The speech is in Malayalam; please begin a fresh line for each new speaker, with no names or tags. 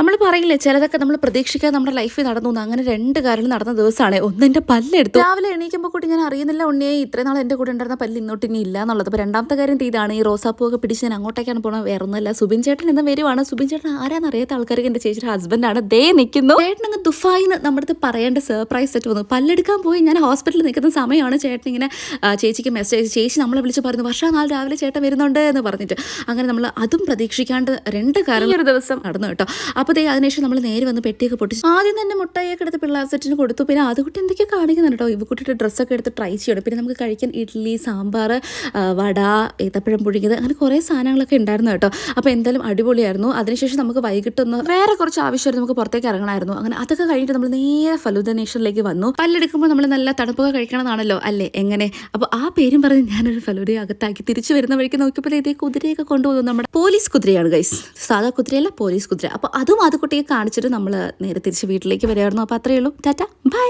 നമ്മൾ പറയില്ലേ ചിലതൊക്കെ നമ്മൾ പ്രതീക്ഷിക്കാതെ നമ്മുടെ ലൈഫിൽ നടന്നു അങ്ങനെ രണ്ട് കാര്യങ്ങൾ നടന്ന ദിവസമാണ്. ഒന്ന് എൻ്റെ പല്ലെടുത്തു. രാവിലെ എണീക്കുമ്പോൾ കൂടി ഞാൻ അറിയുന്നില്ല ഉണ്ണിയെ ഇത്രയും നാൾ എൻ്റെ കൂടെ ഉണ്ടായിരുന്ന പല്ല് ഇന്നോട്ട് ഇനി ഇല്ല എന്നുള്ളത്. അപ്പോൾ രണ്ടാമത്തെ കാര്യം ഇതാണ്, ഈ റോസാപ്പൂ ഒക്കെ പിടിച്ച് ഞാൻ അങ്ങോട്ടേക്കാണ് പോകുന്നത്. വേറെ ഒന്നുമല്ല, സുബിൻ ചേട്ടൻ ഇന്ന് വരുവാണ്. സുബിൻ ചേട്ടൻ ആരാന്ന് അറിയാത്ത ആൾക്കാർക്ക് എൻ്റെ ചേച്ചിയുടെ ഹസ്ബൻഡാണ്. ദേ നിൽക്കുന്നു. ചേട്ടൻ അങ്ങ് ദുഫായിന്ന് നമ്മുടെ അടുത്ത് പറയേണ്ട സർപ്രൈസ് സെറ്റ് വന്നു. പല്ലെടുക്കാൻ പോയി ഞാൻ ഹോസ്പിറ്റലിൽ നിൽക്കുന്ന സമയമാണ് ചേട്ടൻ ഇങ്ങനെ ചേച്ചിക്ക് മെസ്സേജ്, ചേച്ചി നമ്മളെ വിളിച്ച് പറഞ്ഞു വർഷം നാളെ രാവിലെ ചേട്ടൻ വരുന്നുണ്ട് എന്ന് പറഞ്ഞിട്ട്. അങ്ങനെ നമ്മൾ അതും പ്രതീക്ഷിക്കാണ്ട് രണ്ട് കാര്യം ഒരു ദിവസം നടന്നു കേട്ടോ. അപ്പോൾ അതിനുശേഷം നമ്മൾ നേരെ വന്ന് പെട്ടിയൊക്കെ പൊട്ടിച്ചു. ആദ്യം തന്നെ മുട്ടായിയൊക്കെ എടുത്ത് പിള്ളേർ സെറ്റിന് കൊടുത്തു. പിന്നെ അതുകൂട്ടി എന്തൊക്കെയോ കാണിക്കുന്നുണ്ട് കേട്ടോ. ഇവക്കുട്ടിയുടെ ഡ്രസ്സൊക്കെ എടുത്ത് ട്രൈ ചെയ്യണം. പിന്നെ നമുക്ക് കഴിക്കാൻ ഇഡ്ഡലി, സാമ്പാർ, വട, ഏത്തപ്പഴം പുഴുങ്ങിയത്, അങ്ങനെ കുറേ സാധനങ്ങളൊക്കെ ഉണ്ടായിരുന്നു കേട്ടോ. അപ്പോൾ എന്തായാലും അടിപൊളിയായിരുന്നു. അതിനുശേഷം നമുക്ക് വൈകിട്ടൊന്ന് വേറെ കുറച്ച് ആവശ്യമായിരുന്നു, നമുക്ക് പുറത്തേക്ക് ഇറങ്ങണമായിരുന്നു. അങ്ങനെ അതൊക്കെ കഴിഞ്ഞിട്ട് നമ്മൾ നേരെ ഫലൂദ നേഷനിലേക്ക് വന്നു. പല്ലെടുക്കുമ്പോൾ നമ്മൾ നല്ല തണുപ്പൊക്കെ കഴിക്കണമെന്നാണല്ലോ അല്ലേ, എങ്ങനെ? അപ്പോൾ ആ പേരും പറഞ്ഞ് ഞാനൊരു ഫലൂദയെ അകത്താക്കി തിരിച്ചു വരുന്ന വഴിക്ക് നോക്കിയപ്പോൾ ഇതേ കുതിരയൊക്കെ കൊണ്ടുപോകുന്നു. നമ്മുടെ പോലീസ് കുതിരയാണ് ഗൈസ്, സാധാ കുതിരയല്ല, പോലീസ് കുതിര. അപ്പോൾ അതും അത് കുട്ടിയെ കാണിച്ചിട്ട് നമ്മൾ നേരെ തിരിച്ച് വീട്ടിലേക്ക് വരികയായിരുന്നു. അപ്പോൾ അത്രയേ ഉള്ളൂ. ടാറ്റ ബൈ.